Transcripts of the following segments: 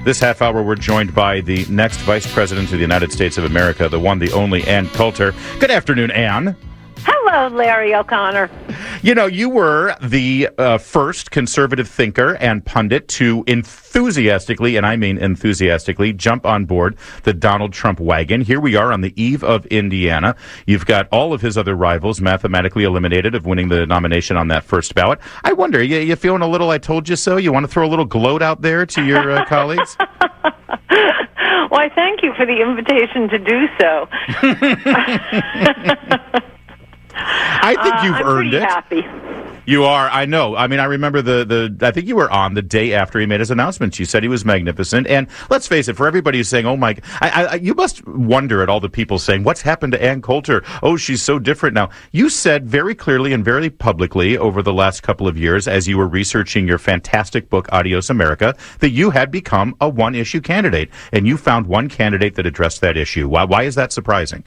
This half hour, we're joined by the next Vice President of the United States of America, the one, the only, Ann Coulter. Good afternoon, Ann. Hello, Larry O'Connor. You know, you were the first conservative thinker and pundit to enthusiastically, and I mean enthusiastically, jump on board the Donald Trump wagon. Here we are on the eve of Indiana. You've got all of his other rivals mathematically eliminated of winning the nomination on that first ballot. I wonder, you feeling a little I told you so? You want to throw a little gloat out there to your colleagues? Well, I thank you for the invitation to do so. I think you've earned it. I'm pretty happy. You are, I know. I mean, I remember I think you were on the day after he made his announcement. You said he was magnificent. And let's face it, for everybody who's saying, oh my, you must wonder at all the people saying, what's happened to Ann Coulter? Oh, she's so different now. You said very clearly and very publicly over the last couple of years, as you were researching your fantastic book, Adios America, that you had become a one-issue candidate. And you found one candidate that addressed that issue. Why is that surprising?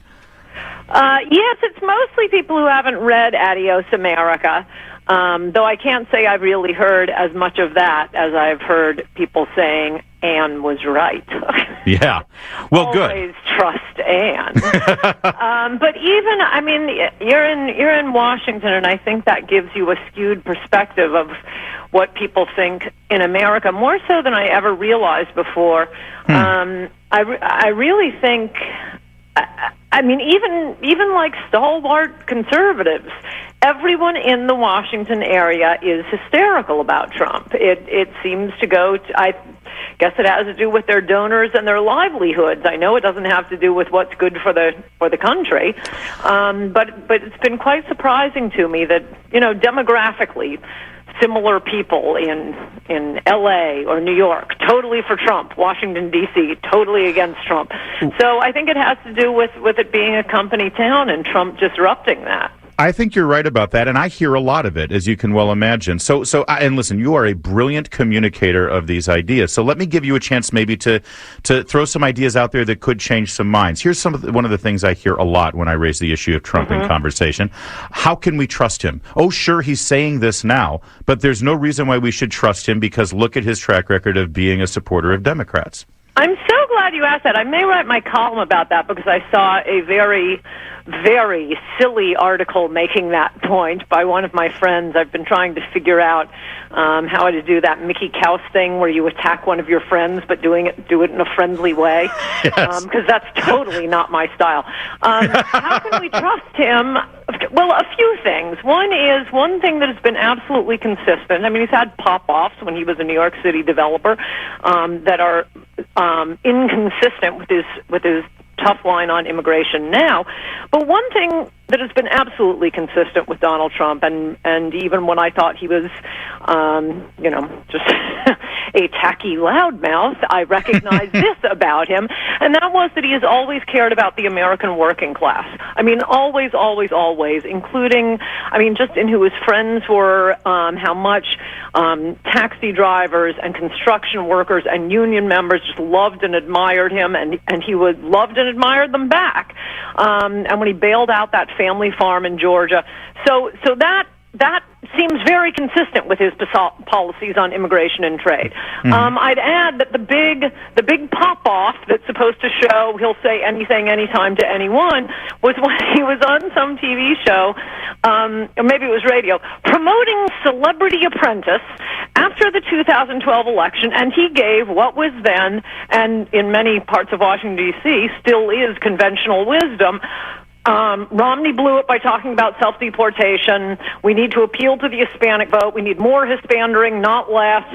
Yes, it's mostly people who haven't read Adios America, though I can't say I've really heard as much of that as I've heard people saying Ann was right. Yeah. Well, Always good. trust Ann. But even, I mean, you're in Washington, and I think that gives you a skewed perspective of what people think in America, more so than I ever realized before. I really think... I mean, even like stalwart conservatives, everyone in the Washington area is hysterical about Trump. It seems to go to, I guess it has to do with their donors and their livelihoods. I know it doesn't have to do with what's good for the country, but it's been quite surprising to me that, you know, demographically, similar people in L.A. or New York, totally for Trump. Washington, D.C., totally against Trump. So I think it has to do with it being a company town and Trump disrupting that. I think you're right about that, and I hear a lot of it, as you can well imagine. So, and listen, you are a brilliant communicator of these ideas. So let me give you a chance maybe to throw some ideas out there that could change some minds. Here's one of the things I hear a lot when I raise the issue of Trump in conversation. How can we trust him? Oh, sure, he's saying this now, but there's no reason why we should trust him because look at his track record of being a supporter of Democrats. I'm so glad you asked that. I may write my column about that because I saw a very, very silly article making that point by one of my friends. I've been trying to figure out how to do that Mickey Mouse thing where you attack one of your friends but do it in a friendly way, because that's totally not my style. How can we trust him? Well, a few things. One thing that has been absolutely consistent. I mean, he's had pop-offs when he was a New York City developer that are inconsistent with his tough line on immigration now. But one thing that has been absolutely consistent with Donald Trump, and even when I thought he was, just a tacky loudmouth, I recognized this about him, and that was that he has always cared about the American working class. I mean, always, always, always, including, just in who his friends were, how much taxi drivers and construction workers and union members just loved and admired him, and he loved and admired them back. And when he bailed out that family farm in Georgia, so that seems very consistent with his policies on immigration and trade. I'd add that the big pop-off that's supposed to show he'll say anything, anytime to anyone was when he was on some TV show, or maybe it was radio, promoting Celebrity Apprentice after the 2012 election, and he gave what was then, and in many parts of Washington, D.C., still is conventional wisdom. Romney blew it by talking about self-deportation. We need to appeal to the Hispanic vote. We need more Hispandering, not less.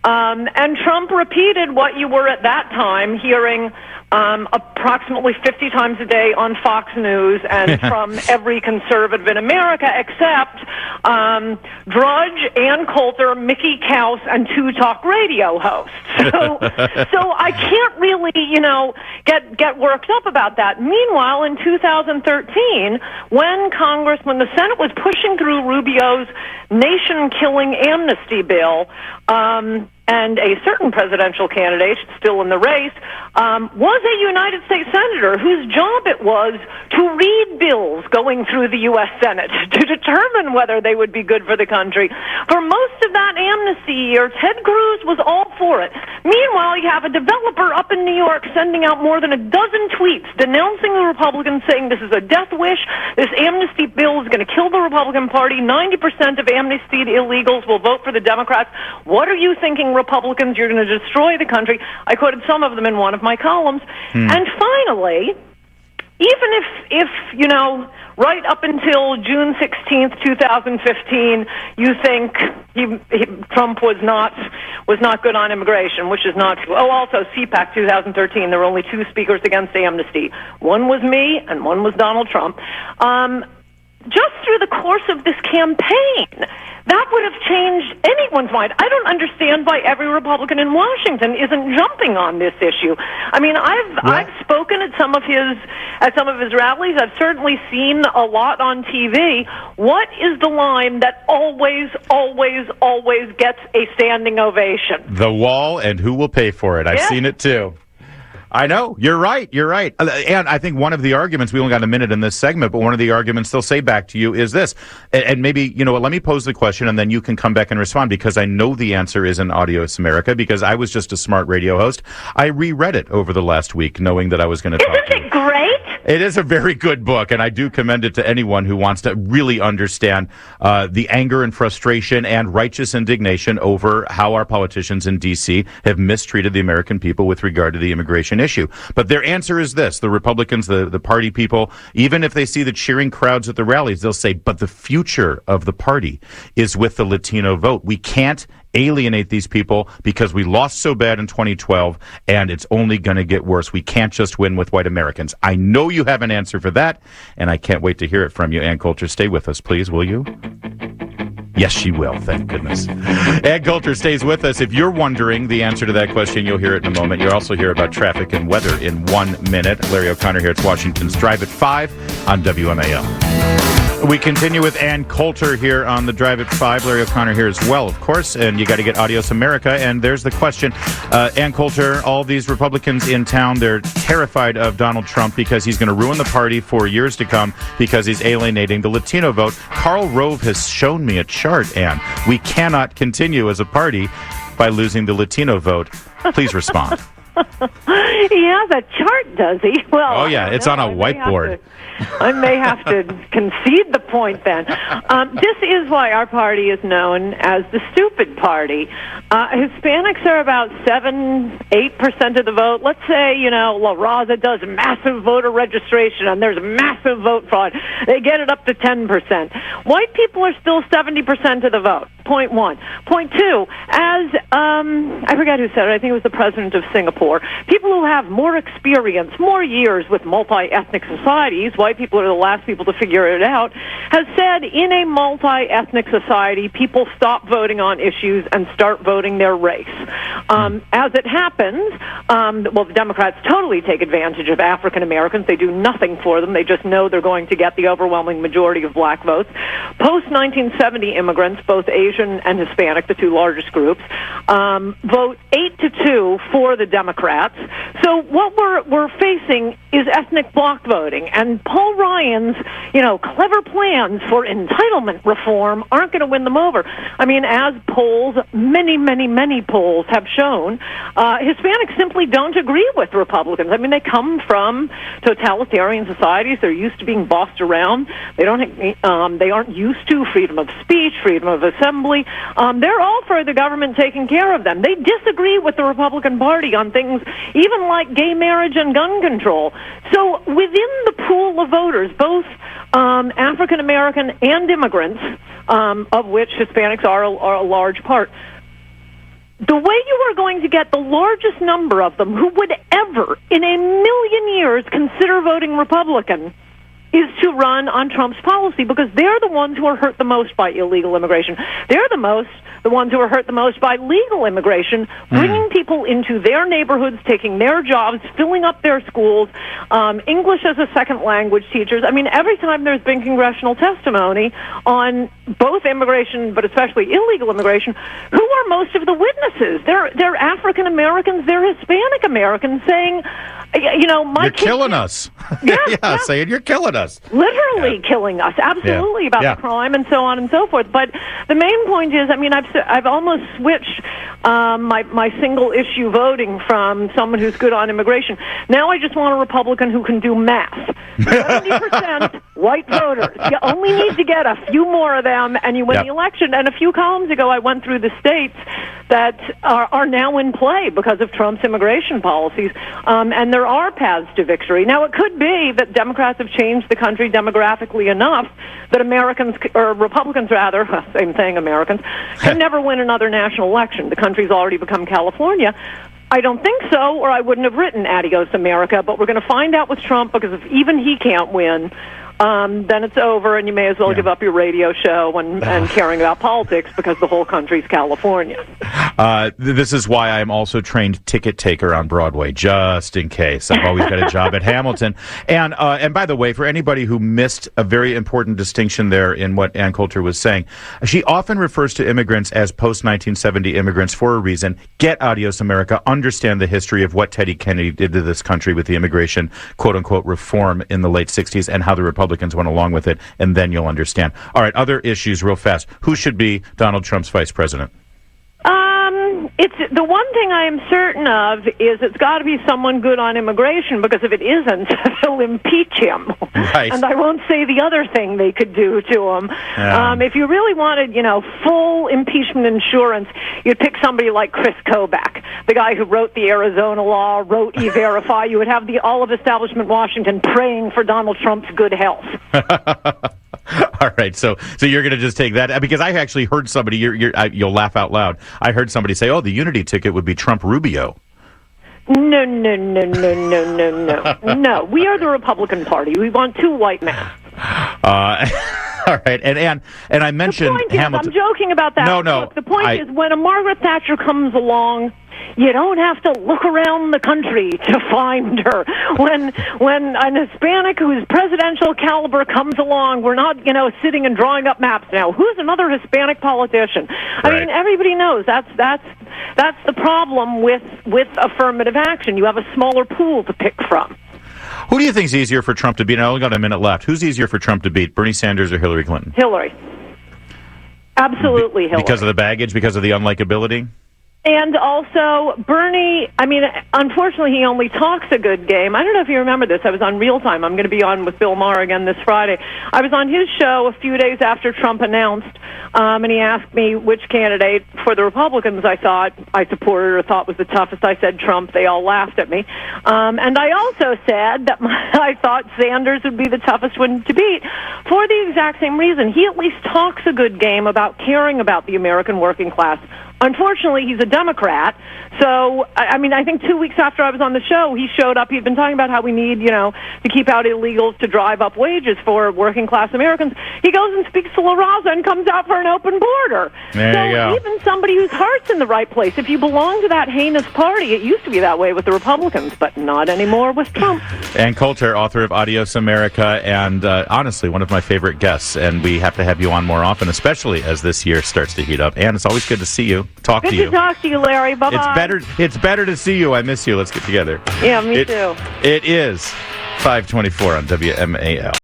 And Trump repeated what you were at that time hearing approximately 50 times a day on Fox News and from every conservative in America except Drudge, Ann Coulter, Mickey Mouse, and two talk radio hosts. So I can't really, get worked up about that. Meanwhile, in 2013, when the Senate was pushing through Rubio's nation-killing amnesty bill, and a certain presidential candidate still in the race was a United States senator whose job it was to read bills going through the U.S. Senate to determine whether they would be good for the country. For most of that amnesty year, Ted Cruz was all for it. Meanwhile, you have a developer up in New York sending out more than a dozen tweets denouncing the Republicans, saying this is a death wish, this amnesty bill is going to kill the Republican Party, 90% of amnestied illegals will vote for the Democrats. What are you thinking, Republicans? You're going to destroy the country. I quoted some of them in one of my columns. And finally, even if you know, right up until June 16th, 2015, you think Trump was not good on immigration, which is not true. Oh, also, CPAC 2013, there were only two speakers against amnesty. One was me, and one was Donald Trump. Just through the course of this campaign, that would have changed anyone's mind. I don't understand why every Republican in Washington isn't jumping on this issue. I mean, I've spoken at some of his rallies. I've certainly seen a lot on TV. What is the line that always gets a standing ovation? The wall and who will pay for it. I've seen it too. I know. You're right. And I think one of the arguments, we only got a minute in this segment, but one of the arguments they'll say back to you is this. And maybe, you know what, let me pose the question and then you can come back and respond, because I know the answer is in Audios America, because I was just a smart radio host. I reread it over the last week, knowing that I was going to talk to you. Isn't it great? It is a very good book, and I do commend it to anyone who wants to really understand the anger and frustration and righteous indignation over how our politicians in D.C. have mistreated the American people with regard to the immigration issue. But their answer is this. The Republicans, the party people, even if they see the cheering crowds at the rallies, they'll say, but the future of the party is with the Latino vote. We can't alienate these people because we lost so bad in 2012, and it's only going to get worse. We can't just win with white Americans. I know you have an answer for that, and I can't wait to hear it from you. Ann Coulter, stay with us, please, will you? Yes, she will. Thank goodness. Ann Coulter stays with us. If you're wondering the answer to that question, you'll hear it in a moment. You'll also hear about traffic and weather in 1 minute. Larry O'Connor here. It's Washington's Drive at 5 on WMAL. We continue with Ann Coulter here on the Drive at 5. Larry O'Connor here as well, of course, and you got to get Audios America. And there's the question. Ann Coulter, all these Republicans in town, they're terrified of Donald Trump because he's going to ruin the party for years to come because he's alienating the Latino vote. Karl Rove has shown me a chart, Ann. We cannot continue as a party by losing the Latino vote. Please respond. He has a chart, does he? Well, oh, yeah, it's on a whiteboard. I may have to concede the point then. This is why our party is known as the stupid party. Hispanics are about 7-8% of the vote. Let's say, you know, La Raza does massive voter registration and there's massive vote fraud. They get it up to 10%. White people are still 70% of the vote. Point one. Point two, as I forget who said it, I think it was the president of Singapore, people who have more experience, more years with multi-ethnic societies, white people are the last people to figure it out, has said in a multi-ethnic society, people stop voting on issues and start voting their race. As it happens, well, the Democrats totally take advantage of African Americans. They do nothing for them. They just know they're going to get the overwhelming majority of black votes. Post-1970 immigrants, both Asian and Hispanic, the two largest groups, vote 8-2 for the Democrats. So what we're facing is ethnic bloc voting, and Paul Ryan's, clever plans for entitlement reform aren't going to win them over. I mean, as polls, many polls have shown, Hispanics simply don't agree with Republicans. I mean, they come from totalitarian societies. They're used to being bossed around. They aren't used to freedom of speech, freedom of assembly. They're all for the government taking care of them. They disagree with the Republican Party on things even like gay marriage and gun control. So within the pool of voters, both African American and immigrants, of which Hispanics are a large part, the way you are going to get the largest number of them who would ever in a million years consider voting Republican is to run on Trump's policy, because they're the ones who are hurt the most by illegal immigration. They're the ones who are hurt the most by legal immigration, bringing people into their neighborhoods, taking their jobs, filling up their schools, English as a second language teachers. I mean, every time there's been congressional testimony on both immigration, but especially illegal immigration, who are most of the witnesses? They're African Americans, they're Hispanic Americans saying, my you're killing us. Yeah, saying you're killing us. Literally killing us. Absolutely about the crime and so on and so forth. But the main point is, I've almost switched my single issue voting from someone who's good on immigration. Now I just want a Republican who can do math. 70% white voters. You only need to get a few more of them, and you win the election. And a few columns ago, I went through the states that are now in play because of Trump's immigration policies, and there are paths to victory. Now, it could be that Democrats have changed the country demographically enough that Americans, or Republicans rather, same thing, Americans, can never win another national election. The country's already become California. I don't think so, or I wouldn't have written Adios America, but we're going to find out with Trump, because if even he can't win, then it's over, and you may as well give up your radio show and caring about politics, because the whole country's California. This is why I'm also trained ticket taker on Broadway, just in case. I've always got a job at Hamilton. And by the way, for anybody who missed a very important distinction there in what Ann Coulter was saying, she often refers to immigrants as post-1970 immigrants for a reason. Get Adios America, understand the history of what Teddy Kennedy did to this country with the immigration, quote-unquote, reform in the late 60s, and how the Republicans went along with it, and then you'll understand. All right, other issues real fast. Who should be Donald Trump's vice president? It's the one thing I am certain of is it's got to be someone good on immigration, because if it isn't, they'll impeach him. Right. And I won't say the other thing they could do to him. If you really wanted, full impeachment insurance, you'd pick somebody like Chris Kobach, the guy who wrote the Arizona law, wrote E-Verify. You would have all of establishment Washington praying for Donald Trump's good health. All right, so you're going to just take that, because I actually heard somebody. You'll laugh out loud. I heard somebody say, "Oh, the unity ticket would be Trump Rubio." No. No, we are the Republican Party. We want two white men. All right, and I mentioned Hamilton. I'm joking about that. No. Look, the point is, when a Margaret Thatcher comes along, you don't have to look around the country to find her. When an Hispanic whose presidential caliber comes along, we're not, sitting and drawing up maps now. Who's another Hispanic politician? I mean, everybody knows that's the problem with affirmative action. You have a smaller pool to pick from. Who do you think is easier for Trump to beat? I only got a minute left. Who's easier for Trump to beat, Bernie Sanders or Hillary Clinton? Hillary. Absolutely Hillary. Because of the baggage, because of the unlikability? And also, Bernie, unfortunately, he only talks a good game. I don't know if you remember this. I was on Real Time. I'm going to be on with Bill Maher again this Friday. I was on his show a few days after Trump announced, and he asked me which candidate for the Republicans I thought I supported or thought was the toughest. I said Trump. They all laughed at me. And I also said that I thought Sanders would be the toughest one to beat for the exact same reason. He at least talks a good game about caring about the American working class. Unfortunately, he's a Democrat, so, I think 2 weeks after I was on the show, he showed up. He'd been talking about how we need, to keep out illegals to drive up wages for working-class Americans. He goes and speaks to La Raza and comes out for an open border. There you go. Even somebody whose heart's in the right place, if you belong to that heinous party, it used to be that way with the Republicans, but not anymore with Trump. Ann Coulter, author of Adios America, and honestly, one of my favorite guests, and we have to have you on more often, especially as this year starts to heat up. Ann, it's always good to see you. Talk to you. Good to talk to you, Larry. Bye-bye. It's better to see you. I miss you. Let's get together. Yeah, me too. It is 5:24 on WMAL.